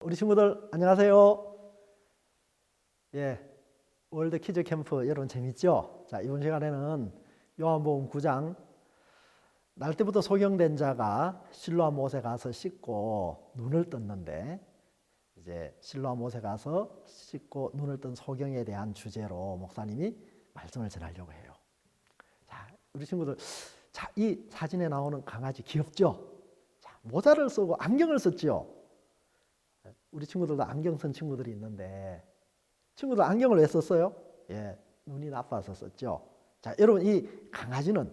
우리 친구들 안녕하세요. 월드 키즈 캠프 여러분 재밌죠? 자, 이번 시간에는 요한복음 9장 날 때부터 소경된 자가 실로암 못에 가서 씻고 눈을 떴는데 이제 실로암 못에 가서 씻고 눈을 뜬 소경에 대한 주제로 목사님이 말씀을 전하려고 해요. 자, 우리 친구들, 자, 이 사진에 나오는 강아지 귀엽죠? 자, 모자를 쓰고 안경을 썼죠? 우리 친구들도 안경 쓴 친구들이 있는데 친구들 안경을 왜 썼어요? 눈이 나빠서 썼죠. 자, 여러분 이 강아지는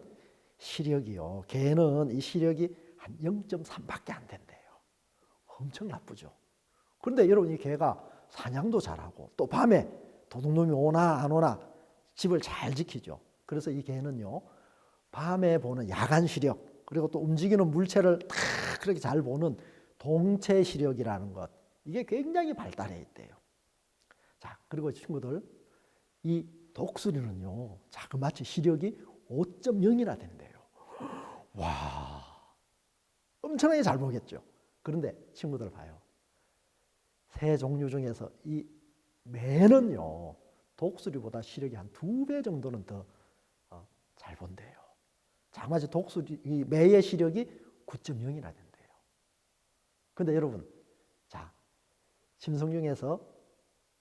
시력이요. 개는 이 시력이 한 0.3밖에 안 된대요. 엄청 나쁘죠. 그런데 여러분 이 개가 사냥도 잘하고 또 밤에 도둑놈이 오나 안 오나 집을 잘 지키죠. 그래서 이 개는요. 밤에 보는 야간 시력 그리고 또 움직이는 물체를 다 그렇게 잘 보는 동체 시력이라는 것 이게 굉장히 발달해 있대요. 자, 그리고 친구들 이 독수리는요. 자그마치 시력이 5.0이나 된대요. 와, 엄청나게 잘 보겠죠. 그런데 친구들 봐요. 새 종류 중에서 이 매는요. 독수리보다 시력이 한 2배 정도는 더 잘 본대요. 자그마치 독수리 이 매의 시력이 9.0이나 된대요. 근데 여러분, 자, 짐승 중에서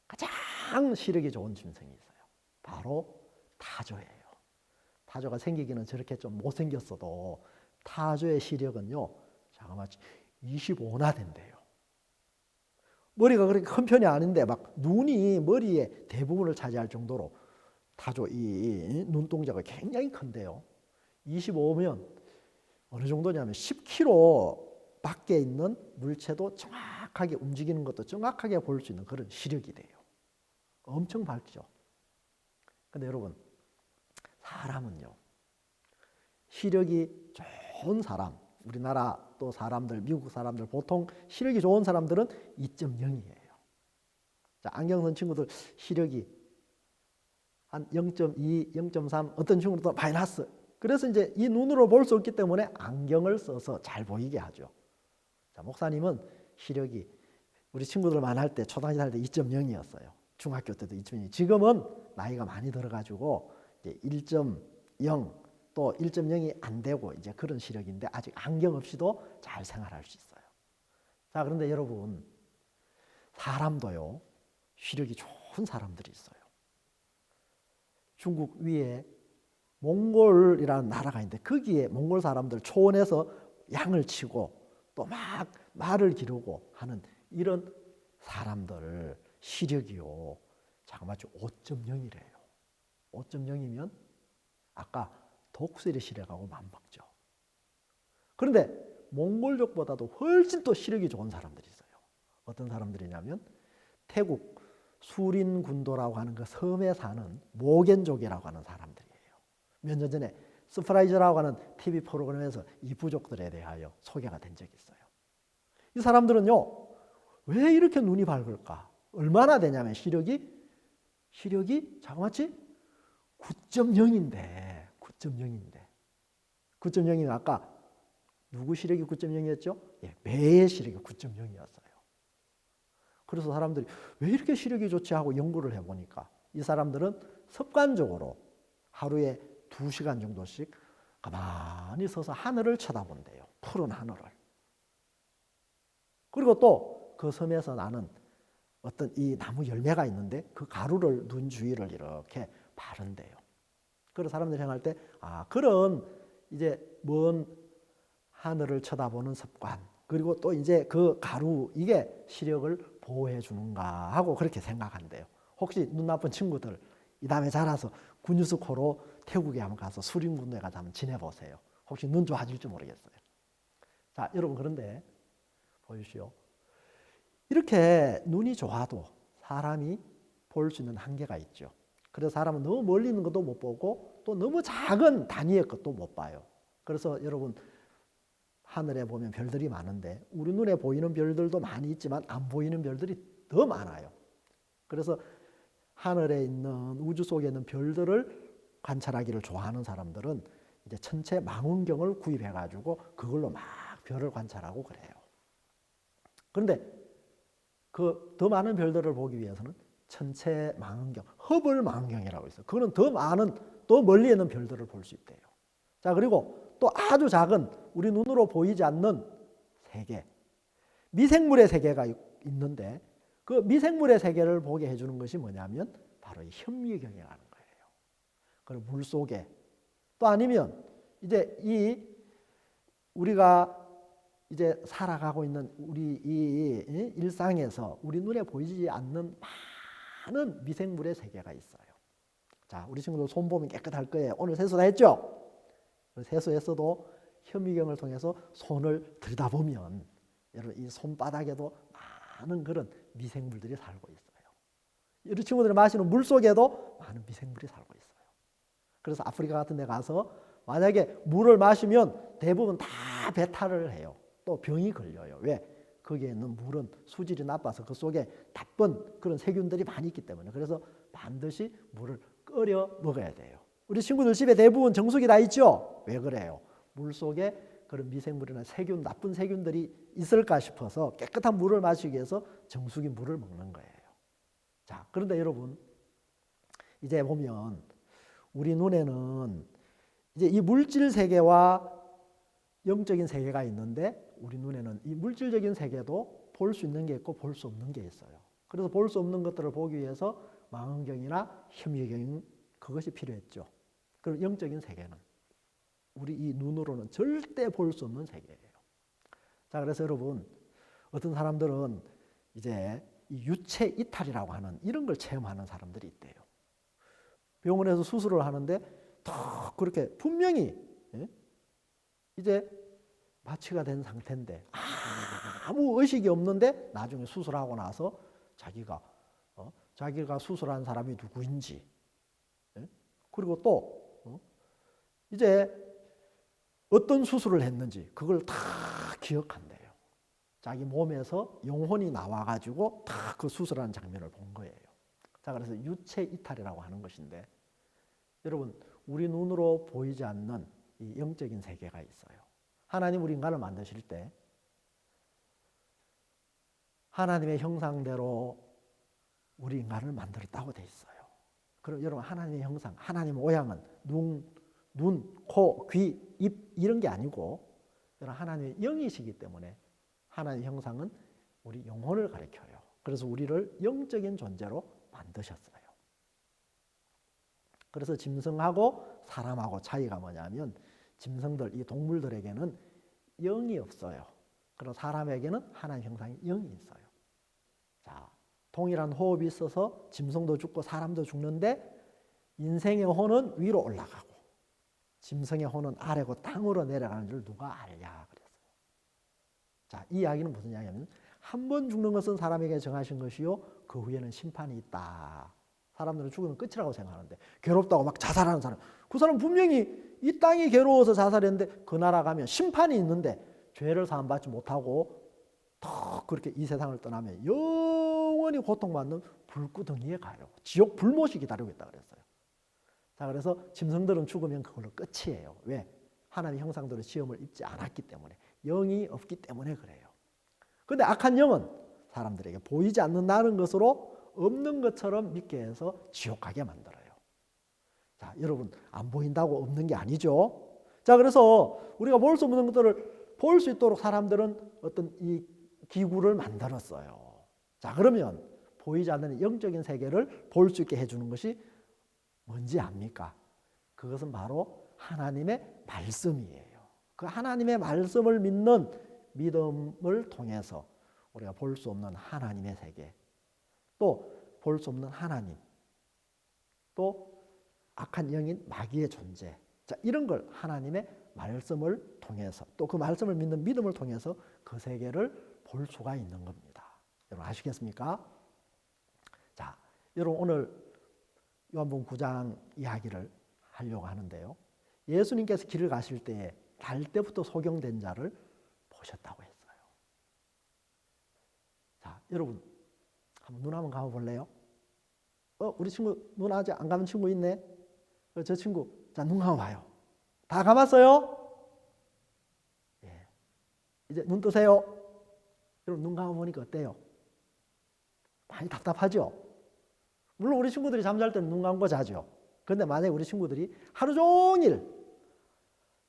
가장 시력이 좋은 짐승이 있어요. 바로 타조예요. 타조가 생기기는 저렇게 좀 못생겼어도 타조의 시력은요. 자그마치 25나 된대요. 머리가 그렇게 큰 편이 아닌데 막 눈이 머리의 대부분을 차지할 정도로 타조 이 눈동자가 굉장히 큰데요. 25면 어느 정도냐면 10km 밖에 있는 물체도 정확하게 움직이는 것도 정확하게 볼 수 있는 그런 시력이 돼요. 엄청 밝죠. 근데 여러분 사람은요. 시력이 좋은 사람 우리나라 또 사람들 미국 사람들 보통 시력이 좋은 사람들은 2.0이에요. 자, 안경 쓴 친구들 시력이 한 0.2, 0.3 어떤 친구들도 마이너스. 그래서 이제 이 눈으로 볼 수 없기 때문에 안경을 써서 잘 보이게 하죠. 자, 목사님은 시력이 우리 친구들만 할 때 초등학교 할 때 2.0이었어요. 중학교 때도 2.0. 지금은 나이가 많이 들어가지고 이제 1.0 또 1.0이 안 되고 이제 그런 시력인데 아직 안경 없이도 잘 생활할 수 있어요. 자, 그런데 여러분 사람도요 시력이 좋은 사람들이 있어요. 중국 위에 몽골이라는 나라가 있는데 거기에 몽골 사람들 초원에서 양을 치고 또 막 말을 기르고 하는 이런 사람들 시력이요. 자그마치 5.0이래요. 5.0이면 아까 독수리 시력하고 맞먹죠. 그런데 몽골족보다도 훨씬 또 시력이 좋은 사람들이 있어요. 어떤 사람들이냐면 태국 수린군도라고 하는 그 섬에 사는 모겐족이라고 하는 사람들이에요. 몇 년 전에 서프라이즈라고 하는 TV 프로그램에서 이 부족들에 대하여 소개가 된 적이 있어요. 이 사람들은요. 왜 이렇게 눈이 밝을까? 얼마나 되냐면 시력이 자그마치 9.0인데 9.0이면 아까 누구 시력이 9.0이었죠? 매의 시력이 9.0이었어요. 그래서 사람들이 왜 이렇게 시력이 좋지 하고 연구를 해보니까 이 사람들은 습관적으로 하루에 2시간 정도씩 가만히 서서 하늘을 쳐다본대요. 푸른 하늘을. 그리고 또 그 섬에서 나는 어떤 이 나무 열매가 있는데 그 가루를 눈 주위를 이렇게 바른대요. 그래서 사람들이 생각할 때 그런 이제 먼 하늘을 쳐다보는 습관 그리고 또 이제 그 가루 이게 시력을 보호해 주는가 하고 그렇게 생각한대요. 혹시 눈 나쁜 친구들 이 다음에 자라서 군유스코로 태국에 한번 가서 수림군도에 가서 한번 지내보세요. 혹시 눈 좋아질지 모르겠어요. 자, 여러분 그런데 보십시오. 이렇게 눈이 좋아도 사람이 볼 수 있는 한계가 있죠. 그래서 사람은 너무 멀리 있는 것도 못 보고 또 너무 작은 단위의 것도 못 봐요. 그래서 여러분 하늘에 보면 별들이 많은데 우리 눈에 보이는 별들도 많이 있지만 안 보이는 별들이 더 많아요. 그래서 하늘에 있는 우주 속에 있는 별들을 관찰하기를 좋아하는 사람들은 이제 천체 망원경을 구입해가지고 그걸로 막 별을 관찰하고 그래요. 그런데 그 더 많은 별들을 보기 위해서는 천체 망원경, 허블 망원경이라고 있어요. 그거는 더 많은 또 멀리 있는 별들을 볼 수 있대요. 자, 그리고 또 아주 작은 우리 눈으로 보이지 않는 세계, 미생물의 세계가 있는데 그 미생물의 세계를 보게 해주는 것이 뭐냐면 바로 이 현미경이라는 거예요. 그리고 물 속에 또 아니면 이제 이 우리가 이제 살아가고 있는 우리 이 일상에서 우리 눈에 보이지 않는 많은 미생물의 세계가 있어요. 자, 우리 친구들 손 보면 깨끗할 거예요. 오늘 세수 다 했죠? 세수했어도 현미경을 통해서 손을 들여다보면 여러분 이 손바닥에도 많은 그런 미생물들이 살고 있어요. 우리 친구들이 마시는 물 속에도 많은 미생물이 살고 있어요. 그래서 아프리카 같은 데 가서 만약에 물을 마시면 대부분 다 배탈을 해요. 또 병이 걸려요. 왜? 거기에 있는 물은 수질이 나빠서 그 속에 나쁜 그런 세균들이 많이 있기 때문에. 그래서 반드시 물을 끓여 먹어야 돼요. 우리 친구들 집에 대부분 정수기 다 있죠? 왜 그래요? 물 속에 그런 미생물이나 세균, 나쁜 세균들이 있을까 싶어서 깨끗한 물을 마시기 위해서 정수기 물을 먹는 거예요. 자, 그런데 여러분 이제 보면 우리 눈에는 이제 이 물질 세계와 영적인 세계가 있는데 우리 눈에는 이 물질적인 세계도 볼 수 있는 게 있고 볼 수 없는 게 있어요. 그래서 볼 수 없는 것들을 보기 위해서 망원경이나 현미경 그것이 필요했죠. 그리고 영적인 세계는 우리 이 눈으로는 절대 볼 수 없는 세계예요. 자, 그래서 여러분 어떤 사람들은 이제 이 유체 이탈이라고 하는 이런 걸 체험하는 사람들이 있대요. 병원에서 수술을 하는데 더 그렇게 분명히 이제 마취가 된 상태인데 아무 의식이 없는데 나중에 수술하고 나서 자기가 수술한 사람이 누구인지 그리고 또 이제 어떤 수술을 했는지 그걸 다 기억한대요. 자기 몸에서 영혼이 나와가지고 다 그 수술하는 장면을 본 거예요. 자, 그래서 유체 이탈이라고 하는 것인데 여러분 우리 눈으로 보이지 않는 이 영적인 세계가 있어요. 하나님 우리 인간을 만드실 때 하나님의 형상대로 우리 인간을 만들었다고 돼 있어요. 그럼 여러분 하나님의 형상, 하나님의 모양은 눈, 코, 귀, 입 이런 게 아니고 여러분 하나님의 영이시기 때문에 하나님의 형상은 우리 영혼을 가리켜요. 그래서 우리를 영적인 존재로 만드셨어요. 그래서 짐승하고 사람하고 차이가 뭐냐면 짐승들, 이 동물들에게는 영이 없어요. 그리고 사람에게는 하나님 형상의 영이 있어요. 자, 동일한 호흡이 있어서 짐승도 죽고 사람도 죽는데 인생의 혼은 위로 올라가고 짐승의 혼은 아래고 땅으로 내려가는 줄 누가 알냐 그랬어요. 자, 이 이야기는 무슨 이야기냐면 한 번 죽는 것은 사람에게 정하신 것이요 그 후에는 심판이 있다. 사람들은 죽으면 끝이라고 생각하는데 괴롭다고 막 자살하는 사람, 그 사람 분명히 이 땅이 괴로워서 자살했는데 그 나라 가면 심판이 있는데 죄를 사함받지 못하고 더 그렇게 이 세상을 떠나면 영원히 고통받는 불구덩이에 가요. 지옥 불못이 기다리고 있다 그랬어요. 자, 그래서 짐승들은 죽으면 그걸로 끝이에요. 왜? 하나님 형상대로 시험을 입지 않았기 때문에, 영이 없기 때문에 그래요. 그런데 악한 영은 사람들에게 보이지 않는다는 것으로 없는 것처럼 믿게 해서 지옥 가게 만들어요. 자, 여러분 안 보인다고 없는 게 아니죠. 자, 그래서 우리가 볼 수 없는 것들을 볼 수 있도록 사람들은 어떤 이 기구를 만들었어요. 자, 그러면 보이지 않는 영적인 세계를 볼 수 있게 해주는 것이 뭔지 압니까? 그것은 바로 하나님의 말씀이에요. 그 하나님의 말씀을 믿는 믿음을 통해서 우리가 볼 수 없는 하나님의 세계, 또 볼 수 없는 하나님, 또 악한 영인 마귀의 존재, 자, 이런 걸 하나님의 말씀을 통해서 또 그 말씀을 믿는 믿음을 통해서 그 세계를 볼 수가 있는 겁니다. 여러분 아시겠습니까? 자, 여러분 오늘 요한복음 9장 이야기를 하려고 하는데요. 예수님께서 길을 가실 때에 날 때부터 소경된 자를 보셨다고 했어요. 자, 여러분 눈 한번 감아볼래요? 우리 친구 눈 아직 안 감은 친구 있네? 저 친구, 자, 눈 감아봐요. 다 감았어요? 예. 이제 눈 뜨세요. 여러분 눈 감아보니까 어때요? 많이 답답하죠. 물론 우리 친구들이 잠잘 때는 눈 감고 자죠. 그런데 만약에 우리 친구들이 하루 종일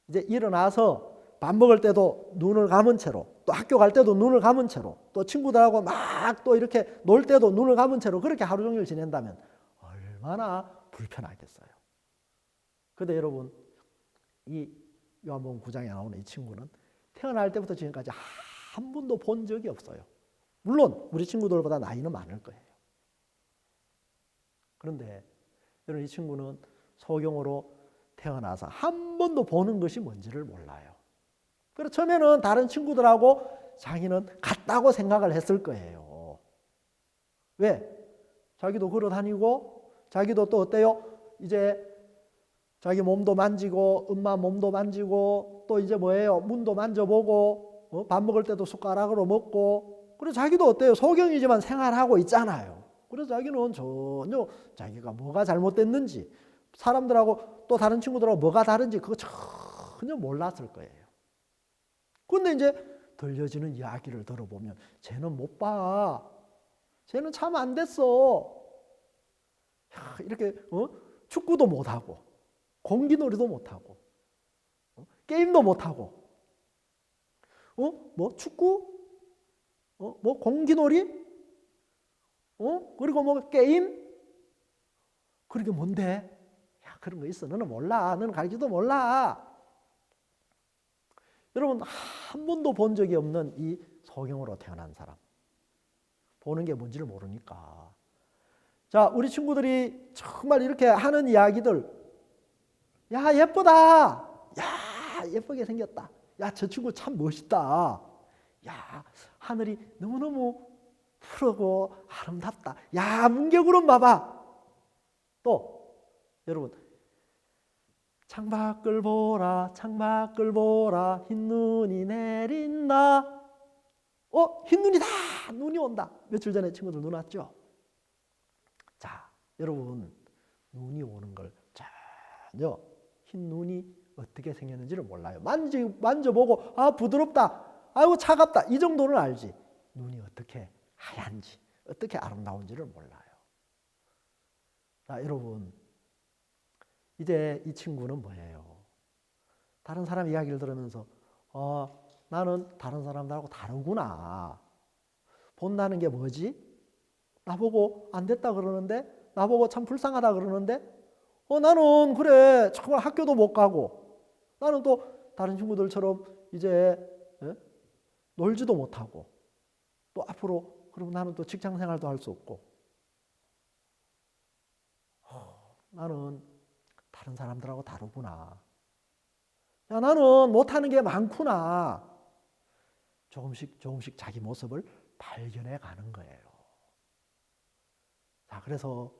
이제 일어나서 밥 먹을 때도 눈을 감은 채로, 또 학교 갈 때도 눈을 감은 채로, 또 친구들하고 막 또 이렇게 놀 때도 눈을 감은 채로 그렇게 하루 종일 지낸다면 얼마나 불편하겠어요. 그런데 여러분, 이 요한복음 9장에 나오는 이 친구는 태어날 때부터 지금까지 한 번도 본 적이 없어요. 물론 우리 친구들보다 나이는 많을 거예요. 그런데 여러분, 이 친구는 소경으로 태어나서 한 번도 보는 것이 뭔지를 몰라요. 그래서 처음에는 다른 친구들하고 자기는 같다고 생각을 했을 거예요. 왜? 자기도 걸어 다니고 자기도 또 어때요? 이제 자기 몸도 만지고 엄마 몸도 만지고 또 이제 뭐예요? 문도 만져보고 밥 먹을 때도 숟가락으로 먹고, 그래서 자기도 어때요? 소경이지만 생활하고 있잖아요. 그래서 자기는 전혀 자기가 뭐가 잘못됐는지, 사람들하고 또 다른 친구들하고 뭐가 다른지 그거 전혀 몰랐을 거예요. 그런데 이제 들려지는 이야기를 들어보면 쟤는 못 봐. 쟤는 참 안 됐어. 이렇게 축구도 못하고 공기놀이도 못하고 게임도 못하고 뭐 축구? 뭐 공기놀이? 그리고 뭐 게임? 그러게 뭔데? 야, 그런 거 있어. 너는 몰라. 너는 가르치도 몰라. 여러분, 한 번도 본 적이 없는 이 소경으로 태어난 사람, 보는 게 뭔지를 모르니까. 자, 우리 친구들이 정말 이렇게 하는 이야기들, 야, 예쁘다. 야, 예쁘게 생겼다. 야, 저 친구 참 멋있다. 야, 하늘이 너무너무 푸르고 아름답다. 야, 문개구름 봐봐. 또 여러분, 창밖을 보라, 창밖을 보라, 흰눈이 내린다. 흰눈이다. 눈이 온다. 며칠 전에 친구들 눈 왔죠? 자, 여러분, 눈이 오는 걸 전혀 흰눈이 어떻게 생겼는지를 몰라요. 만져보고 부드럽다. 아이고 차갑다. 이 정도는 알지. 눈이 어떻게 하얀지, 어떻게 아름다운지를 몰라요. 자, 여러분, 이제 이 친구는 뭐예요? 다른 사람 이야기를 들으면서 나는 다른 사람들하고 다르구나. 본다는 게 뭐지? 나보고 안 됐다 그러는데, 나보고 참 불쌍하다 그러는데, 나는 그래 정말 학교도 못 가고, 나는 또 다른 친구들처럼 이제 놀지도 못하고, 또 앞으로 그럼 나는 또 직장 생활도 할 수 없고, 나는 다른 사람들하고 다르구나. 야, 나는 못하는 게 많구나. 조금씩 조금씩 자기 모습을 발견해 가는 거예요. 자, 그래서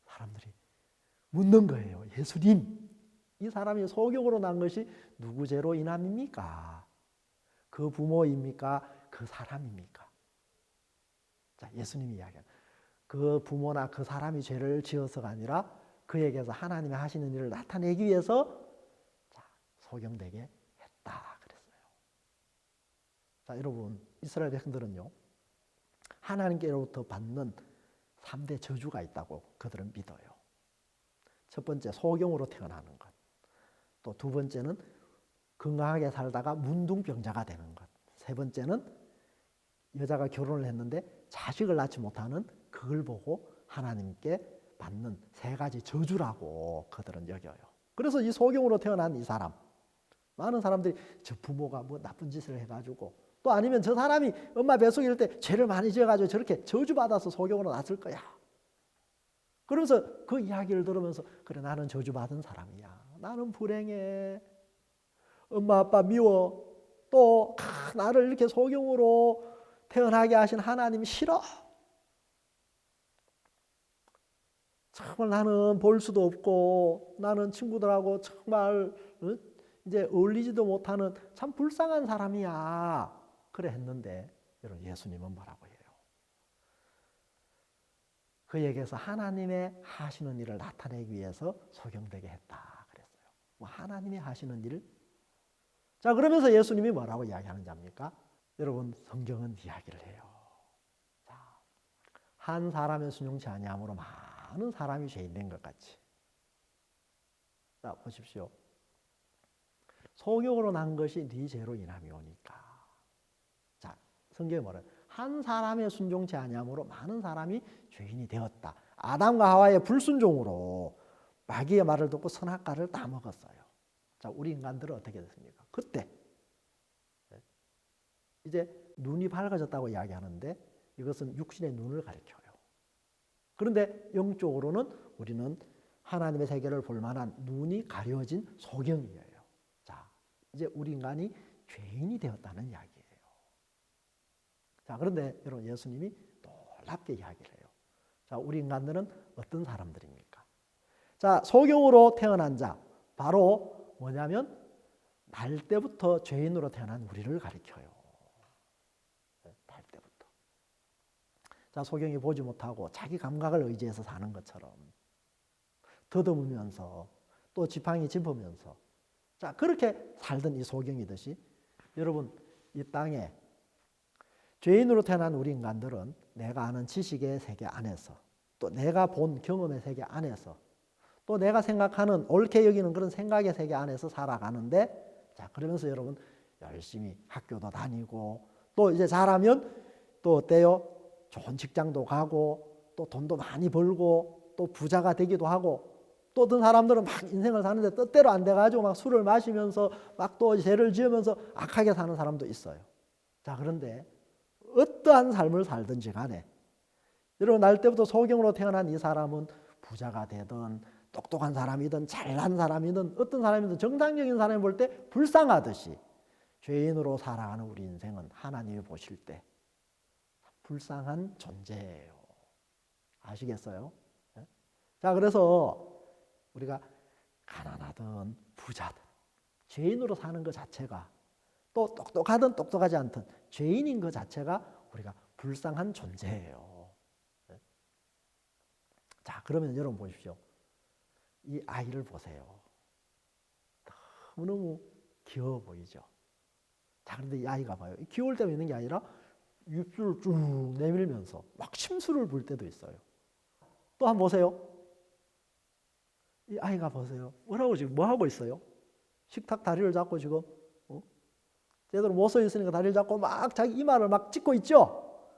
사람들이 묻는 거예요. 예수님, 이 사람이 소경으로 난 것이 누구 죄로 인함입니까? 그 부모입니까? 그 사람입니까? 자, 예수님이 이야기하는 그 부모나 그 사람이 죄를 지어서가 아니라 그에게서 하나님이 하시는 일을 나타내기 위해서 소경되게 했다 그랬어요. 자, 여러분, 이스라엘 백성들은요, 하나님께로부터 받는 3대 저주가 있다고 그들은 믿어요. 첫 번째, 소경으로 태어나는 것. 또 두 번째는 건강하게 살다가 문둥병자가 되는 것. 세 번째는 여자가 결혼을 했는데 자식을 낳지 못하는 그걸 보고 하나님께 받는 3가지 저주라고 그들은 여겨요. 그래서 이 소경으로 태어난 이 사람, 많은 사람들이 저 부모가 뭐 나쁜 짓을 해가지고, 또 아니면 저 사람이 엄마 뱃속일 때 죄를 많이 지어가지고 저렇게 저주받아서 소경으로 났을 거야. 그러면서 그 이야기를 들으면서 그래, 나는 저주받은 사람이야. 나는 불행해. 엄마 아빠 미워. 또 나를 이렇게 소경으로 태어나게 하신 하나님 싫어. 정말 나는 볼 수도 없고, 나는 친구들하고 정말 이제 어울리지도 못하는 참 불쌍한 사람이야. 그래 했는데 여러분, 예수님은 뭐라고 해요? 그에게서 하나님의 하시는 일을 나타내기 위해서 소경되게 했다 그랬어요. 뭐 하나님이 하시는 일? 자, 그러면서 예수님이 뭐라고 이야기하는지 압니까? 여러분, 성경은 이야기를 해요. 자, 한 사람의 순종치 아니함으로 많은 사람이 죄인 된 것 같이. 자, 보십시오. 소경으로 난 것이 네 죄로 인함이 오니까. 자, 성경에 뭐래요? 한 사람의 순종치 아니함으로 많은 사람이 죄인이 되었다. 아담과 하와의 불순종으로 마귀의 말을 듣고 선악과를 다 먹었어요. 자, 우리 인간들은 어떻게 됐습니까? 그때 이제 눈이 밝아졌다고 이야기하는데 이것은 육신의 눈을 가리켜요. 그런데 영적으로는 우리는 하나님의 세계를 볼 만한 눈이 가려진 소경이에요. 자, 이제 우리 인간이 죄인이 되었다는 이야기예요. 자, 그런데 여러분 예수님이 놀랍게 이야기를 해요. 자, 우리 인간들은 어떤 사람들입니까? 자, 소경으로 태어난 자, 바로 뭐냐면 날 때부터 죄인으로 태어난 우리를 가리켜요. 날 때부터. 자, 소경이 보지 못하고 자기 감각을 의지해서 사는 것처럼 더듬으면서 또 지팡이 짚으면서 자, 그렇게 살던 이 소경이듯이 여러분 이 땅에 죄인으로 태어난 우리 인간들은 내가 아는 지식의 세계 안에서 또 내가 본 경험의 세계 안에서 또 내가 생각하는 옳게 여기는 그런 생각의 세계 안에서 살아가는데 자, 그러면서 여러분 열심히 학교도 다니고 또 이제 잘하면 또 어때요? 좋은 직장도 가고 또 돈도 많이 벌고 또 부자가 되기도 하고 또 어떤 사람들은 막 인생을 사는데 뜻대로 안 돼가지고 막 술을 마시면서 막 또 죄를 지으면서 악하게 사는 사람도 있어요. 자, 그런데 어떠한 삶을 살든지 간에 여러분 날 때부터 소경으로 태어난 이 사람은 부자가 되든 똑똑한 사람이든 잘난 사람이든 어떤 사람이든 정상적인 사람이 볼 때 불쌍하듯이 죄인으로 살아가는 우리 인생은 하나님이 보실 때 불쌍한 존재예요. 아시겠어요? 자, 그래서 우리가 가난하든 부자든 죄인으로 사는 것 자체가 또 똑똑하든 똑똑하지 않든 죄인인 것 자체가 우리가 불쌍한 존재예요. 자, 그러면 여러분 보십시오. 이 아이를 보세요. 너무너무 귀여워 보이죠. 자, 그런데 이 아이가 봐요. 귀여울 때만 있는 게 아니라 입술을 쭉 내밀면서 막 심술을 부을 때도 있어요. 또 한번 보세요. 이 아이가 보세요. 뭐라고 지금 뭐 하고 있어요? 식탁 다리를 잡고 지금 제대로 못 서 있으니까 다리를 잡고 막 자기 이마를 막 찢고 있죠.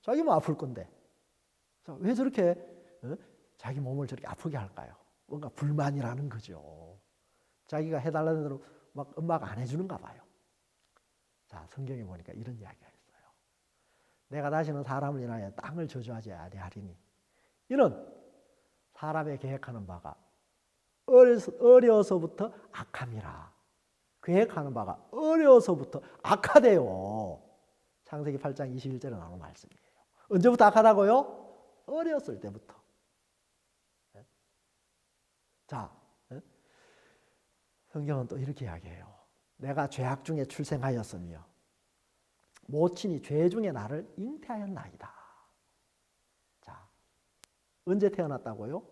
자기 뭐 아플 건데. 자, 왜 저렇게 자기 몸을 저렇게 아프게 할까요? 뭔가 불만이라는 거죠. 자기가 해달라는 대로 막 엄마가 안 해주는가 봐요. 자, 성경에 보니까 이런 이야기가 있어요. 내가 다시는 사람을 인하여 땅을 저주하지 아니하리니 이는 사람의 계획하는 바가 어려서부터 악함이라. 계획하는 바가 어려서부터 악하대요. 창세기 8장 21절에 나오는 말씀이에요. 언제부터 악하다고요? 어렸을 때부터. 자, 성경은 또 이렇게 이야기해요. 내가 죄악 중에 출생하였으며 모친이 죄 중에 나를 잉태하였나이다. 자, 언제 태어났다고요?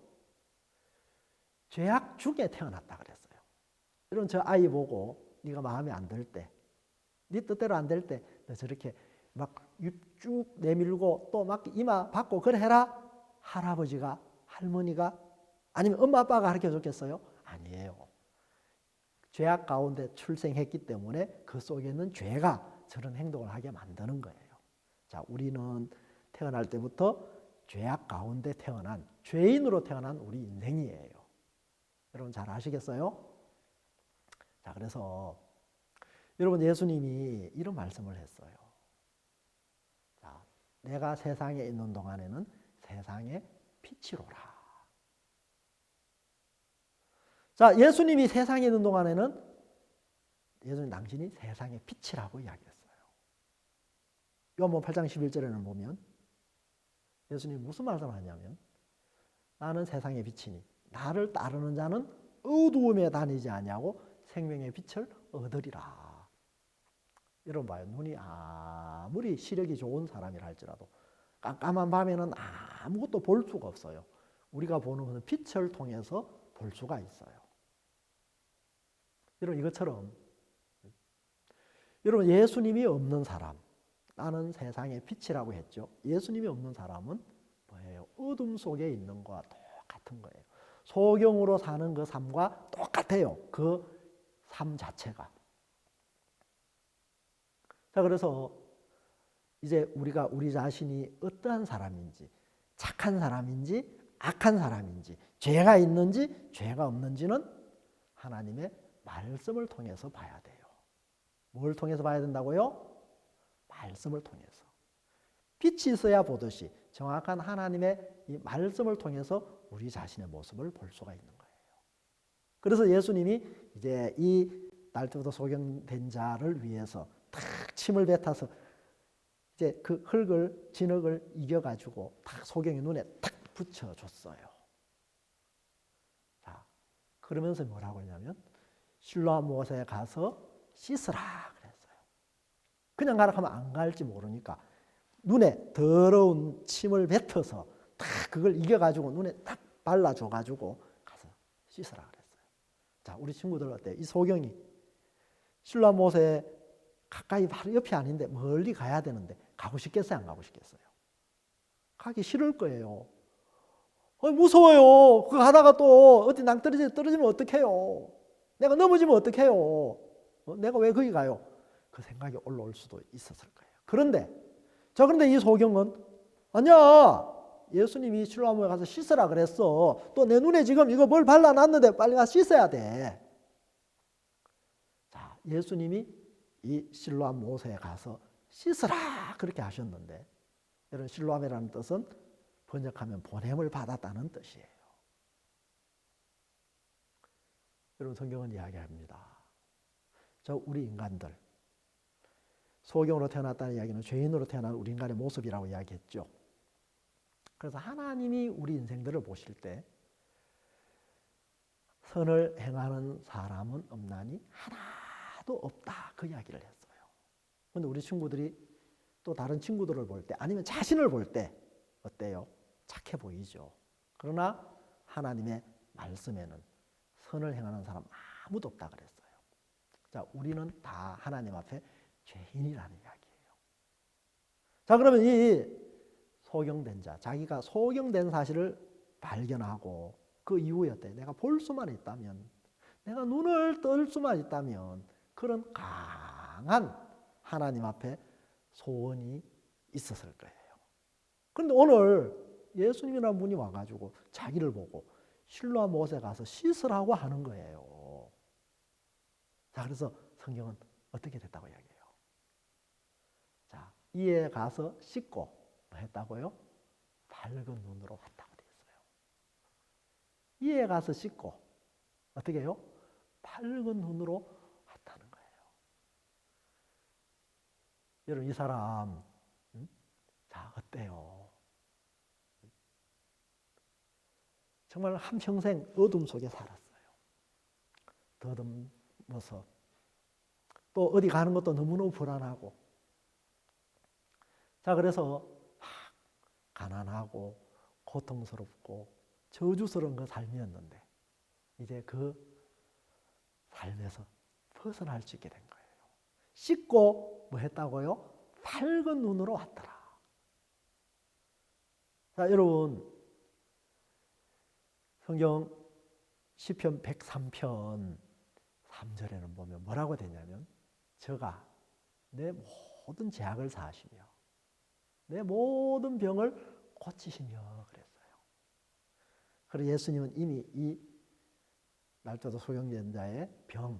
죄악 중에 태어났다 그랬어요. 여러분 저 아이 보고 네가 마음에 안 들 때, 네 뜻대로 안 될 때 너 저렇게 막 입 쭉 내밀고 또 막 이마 받고 그래 해라? 할아버지가 할머니가 아니면 엄마 아빠가 가르쳐 줬겠어요? 아니에요. 죄악 가운데 출생했기 때문에 그 속에 있는 죄가 저런 행동을 하게 만드는 거예요. 자, 우리는 태어날 때부터 죄악 가운데 태어난 죄인으로 태어난 우리 인생이에요. 여러분 잘 아시겠어요? 자, 그래서 여러분 예수님이 이런 말씀을 했어요. 자, 내가 세상에 있는 동안에는 세상의 빛이로라. 자, 예수님이 세상에 있는 동안에는 예수님 당신이 세상의 빛이라고 이야기했어요. 요한복음 8장 11절에는 보면 예수님이 무슨 말씀을 하냐면 나는 세상의 빛이니 나를 따르는 자는 어두움에 다니지 아니하고 생명의 빛을 얻으리라. 여러분 봐요. 눈이 아무리 시력이 좋은 사람이라 할지라도 깜깜한 밤에는 아무것도 볼 수가 없어요. 우리가 보는 것은 빛을 통해서 볼 수가 있어요. 여러분 이것처럼 여러분 예수님이 없는 사람, 나는 세상의 빛이라고 했죠. 예수님이 없는 사람은 뭐예요? 어둠 속에 있는 것과 똑같은 거예요. 소경으로 사는 그 삶과 똑같아요. 그 삶 자체가. 자, 그래서 이제 우리가 우리 자신이 어떠한 사람인지, 착한 사람인지, 악한 사람인지, 죄가 있는지, 죄가 없는지는 하나님의 말씀을 통해서 봐야 돼요. 뭘 통해서 봐야 된다고요? 말씀을 통해서. 빛이 있어야 보듯이 정확한 하나님의 이 말씀을 통해서 우리 자신의 모습을 볼 수가 있는 거예요. 그래서 예수님이 이제 이 날때부터 소경된 자를 위해서 탁 침을 뱉어서 이제 그 흙을, 진흙을 이겨가지고 탁 소경의 눈에 탁 붙여줬어요. 자, 그러면서 뭐라고 했냐면 실로암 못에 가서 씻으라 그랬어요. 그냥 가라 하면 안 갈지 모르니까 눈에 더러운 침을 뱉어서 딱 그걸 이겨가지고 눈에 딱 발라줘가지고 가서 씻으라 그랬어요. 자, 우리 친구들 어때요? 이 소경이 실로암 못에 가까이 바로 옆이 아닌데 멀리 가야 되는데 가고 싶겠어요? 안 가고 싶겠어요? 가기 싫을 거예요. 무서워요. 그거 하다가 또 어디 떨어지면 어떡해요? 내가 넘어지면 어떡해요? 내가 왜 거기 가요? 그 생각이 올라올 수도 있었을 거예요. 그런데 이 소경은 아니야. 예수님이 실로암에 가서 씻으라 그랬어. 또 내 눈에 지금 이거 뭘 발라놨는데 빨리 가서 씻어야 돼. 자, 예수님이 이 실로암 못에 가서 씻으라 그렇게 하셨는데, 이런 실로암이라는 뜻은 번역하면 보냄을 받았다는 뜻이에요. 여러분, 성경은 이야기합니다. 우리 인간들, 소경으로 태어났다는 이야기는 죄인으로 태어난 우리 인간의 모습이라고 이야기했죠. 그래서 하나님이 우리 인생들을 보실 때 선을 행하는 사람은 없나니 하나도 없다, 그 이야기를 했어요. 그런데 우리 친구들이 또 다른 친구들을 볼 때 아니면 자신을 볼 때 어때요? 착해 보이죠. 그러나 하나님의 말씀에는 선을 행하는 사람 아무도 없다 그랬어요. 자, 우리는 다 하나님 앞에 죄인이라는 이야기예요. 자, 그러면 이 소경된 자, 자기가 소경된 사실을 발견하고 그 이후에 어때? 내가 볼 수만 있다면, 내가 눈을 뜰 수만 있다면 그런 강한 하나님 앞에 소원이 있었을 거예요. 그런데 오늘 예수님이라는 분이 와가지고 자기를 보고 실로암 못에 가서 씻으라고 하는 거예요. 자, 그래서 성경은 어떻게 됐다고 이야기해요? 자, 이에 가서 씻고 뭐 했다고요? 밝은 눈으로 왔다고 돼 있어요. 이에 가서 씻고 어떻게 해요? 밝은 눈으로 왔다는 거예요. 여러분, 이 사람 자, 어때요? 정말 한평생 어둠 속에 살았어요. 더듬어서 또 어디 가는 것도 너무너무 불안하고, 자, 그래서 막 가난하고 고통스럽고 저주스러운 그 삶이었는데 이제 그 삶에서 벗어날 수 있게 된 거예요. 씻고 뭐 했다고요? 밝은 눈으로 왔더라. 자, 여러분, 성경 시편 103편 3절에는 보면 뭐라고 되냐면 저가 내 모든 죄악을 사하시며 내 모든 병을 고치시며 그랬어요. 그리고 예수님은 이미 이 날짜도 소경된 자의 병,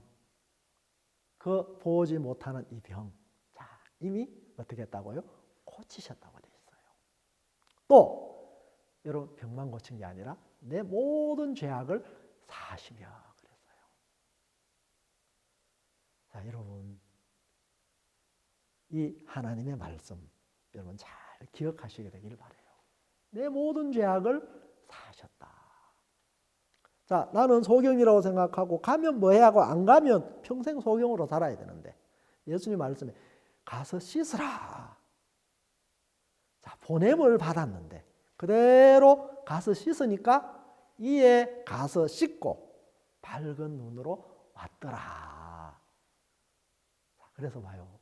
그 보지 못하는 이 병, 자, 이미 어떻게 했다고요? 고치셨다고 돼 있어요. 또 여러분, 병만 고친 게 아니라 내 모든 죄악을 사하시며 그랬어요. 자, 여러분, 이 하나님의 말씀 여러분 잘 기억하시게 되기를 바라요. 내 모든 죄악을 사하셨다. 자, 나는 소경이라고 생각하고 가면 뭐 해야 하고 안 가면 평생 소경으로 살아야 되는데 예수님 말씀에 가서 씻으라. 자, 보냄을 받았는데 그대로 가서 씻으니까 이에 가서 씻고 밝은 눈으로 왔더라. 자, 그래서 봐요.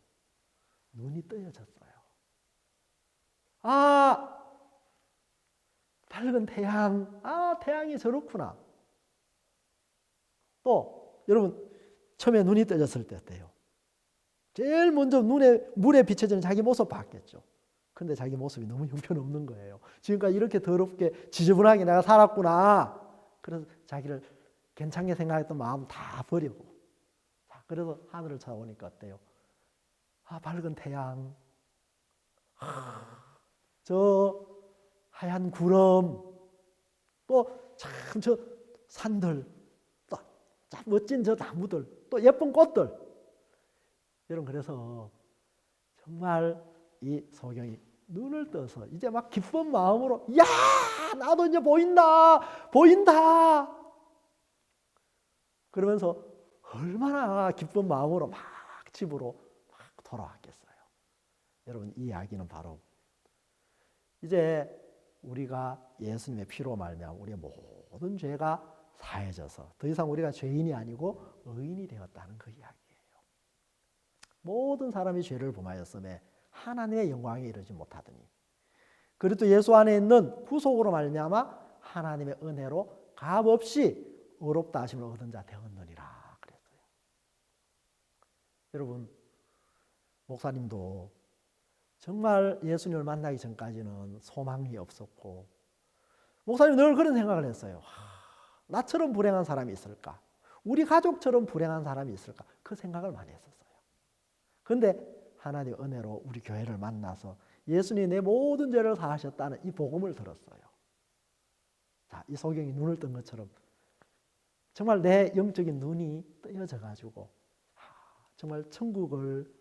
눈이 뜨여졌어요. 아, 밝은 태양, 아, 태양이 저렇구나. 또 여러분 처음에 눈이 떠졌을 때 어때요? 제일 먼저 물에 비춰지는 자기 모습 봤겠죠. 근데 자기 모습이 너무 형편없는 거예요. 지금까지 이렇게 더럽게 지저분하게 내가 살았구나. 그래서 자기를 괜찮게 생각했던 마음 다 버리고, 자, 그래서 하늘을 찾아오니까 어때요? 아, 밝은 태양, 저 하얀 구름, 또 참 저 산들, 또 참 멋진 저 나무들, 또 예쁜 꽃들. 여러분, 그래서 정말 이 소경이 눈을 떠서 이제 막 기쁜 마음으로, 야, 나도 이제 보인다, 보인다. 그러면서 얼마나 기쁜 마음으로 막 집으로 막 돌아왔겠어요. 여러분, 이 이야기는 바로 이제 우리가 예수님의 피로 말미암아 우리의 모든 죄가 사해져서 더 이상 우리가 죄인이 아니고 의인이 되었다는 그 이야기예요. 모든 사람이 죄를 범하였음에 하나님의 영광에 이르지 못하더니, 그리고 또 예수 안에 있는 구속으로 말미암아 하나님의 은혜로 값없이 의롭다 하심을 얻은 자 되었느니라 그랬어요. 여러분, 목사님도 정말 예수님을 만나기 전까지는 소망이 없었고, 목사님 늘 그런 생각을 했어요. 나처럼 불행한 사람이 있을까? 우리 가족처럼 불행한 사람이 있을까? 그 생각을 많이 했었어요. 그런데 하나님의 은혜로 우리 교회를 만나서 예수님이 내 모든 죄를 사하셨다는 이 복음을 들었어요. 자, 이 소경이 눈을 뜬 것처럼 정말 내 영적인 눈이 뜨여져 가지고 정말 천국을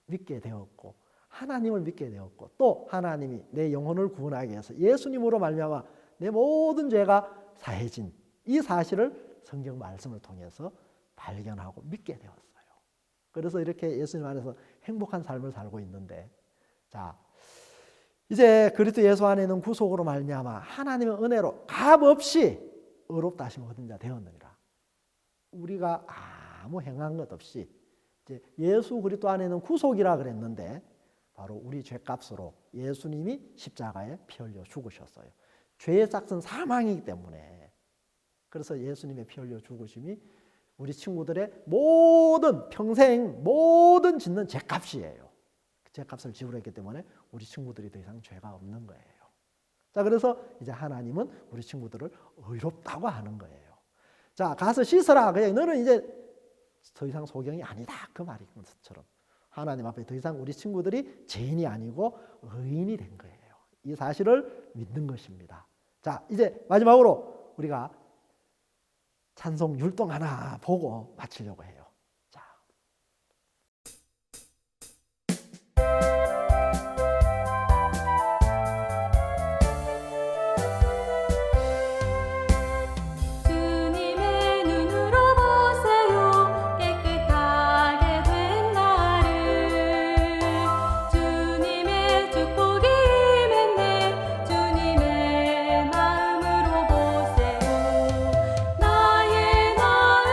믿게 되었고, 하나님을 믿게 되었고, 또 하나님이 내 영혼을 구원하기 위해서 예수님으로 말미암아 내 모든 죄가 사해진 이 사실을 성경 말씀을 통해서 발견하고 믿게 되었어요. 그래서 이렇게 예수님 안에서 행복한 삶을 살고 있는데, 자, 이제 그리스도 예수 안에 있는 구속으로 말미암아 하나님의 은혜로 값없이 의롭다 하심을 얻은 자 되었느니라. 우리가 아무 행한 것 없이 이제 예수 그리스도 안에 있는 구속이라 그랬는데, 바로 우리 죄값으로 예수님이 십자가에 피 흘려 죽으셨어요. 죄의 싹은 사망이기 때문에, 그래서 예수님의 피 흘려 죽으심이 우리 친구들의 모든 평생 모든 짓는 죄값이에요. 죄값을 지으려 했기 때문에 우리 친구들이 더 이상 죄가 없는 거예요. 자, 그래서 이제 하나님은 우리 친구들을 의롭다고 하는 거예요. 자, 가서 씻어라. 그냥 너는 이제 더 이상 소경이 아니다. 그 말인 것처럼 하나님 앞에 더 이상 우리 친구들이 죄인이 아니고 의인이 된 거예요. 이 사실을 믿는 것입니다. 자, 이제 마지막으로 우리가 찬송 율동 하나 보고 마치려고 해요. 자, 주님의 눈으로 보세요. 깨끗하게 된 나를. 주님의 축복이 임했네. 주님의 마음으로 보세요. 나의 마음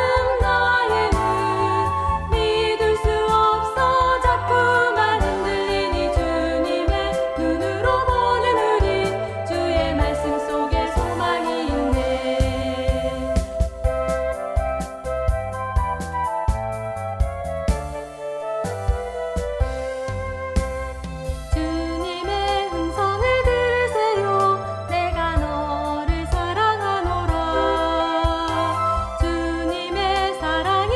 믿을 수 없어 자꾸만 흔들리니 주님의 눈으로 보는 우리 주의 말씀 속에 소망이 있네. 주님의 음성을 들으세요. 내가 너를 사랑하노라. 주님의 사랑이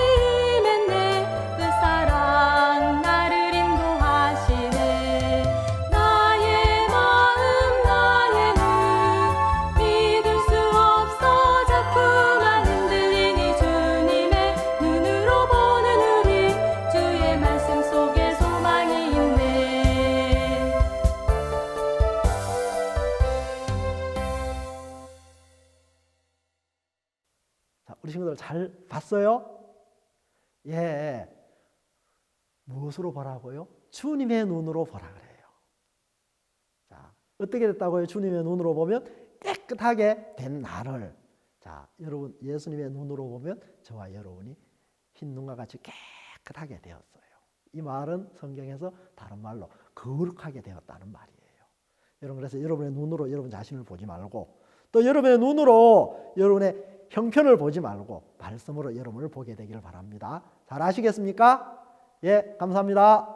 임했네. 그 사랑 나를 인도하시네. 나의 마음 나의 눈 믿을 수 없어 자꾸만 흔들리니 주님의 눈으로 보는 우리 주의 말씀 속에 소망이 있네. 자, 우리 친구들 잘 봤어요? 예. 무엇으로 보라고요? 주님의 눈으로 보라 그래요. 자, 어떻게 됐다고요? 주님의 눈으로 보면 깨끗하게 된 나를. 자, 여러분 예수님의 눈으로 보면 저와 여러분이 흰 눈과 같이 깨끗하게 되었어요. 이 말은 성경에서 다른 말로 거룩하게 되었다는 말이에요. 여러분 그래서 여러분의 눈으로 여러분 자신을 보지 말고 또 여러분의 눈으로 여러분의 형편을 보지 말고 말씀으로 여러분을 보게 되기를 바랍니다. 잘 아시겠습니까? 예, 감사합니다.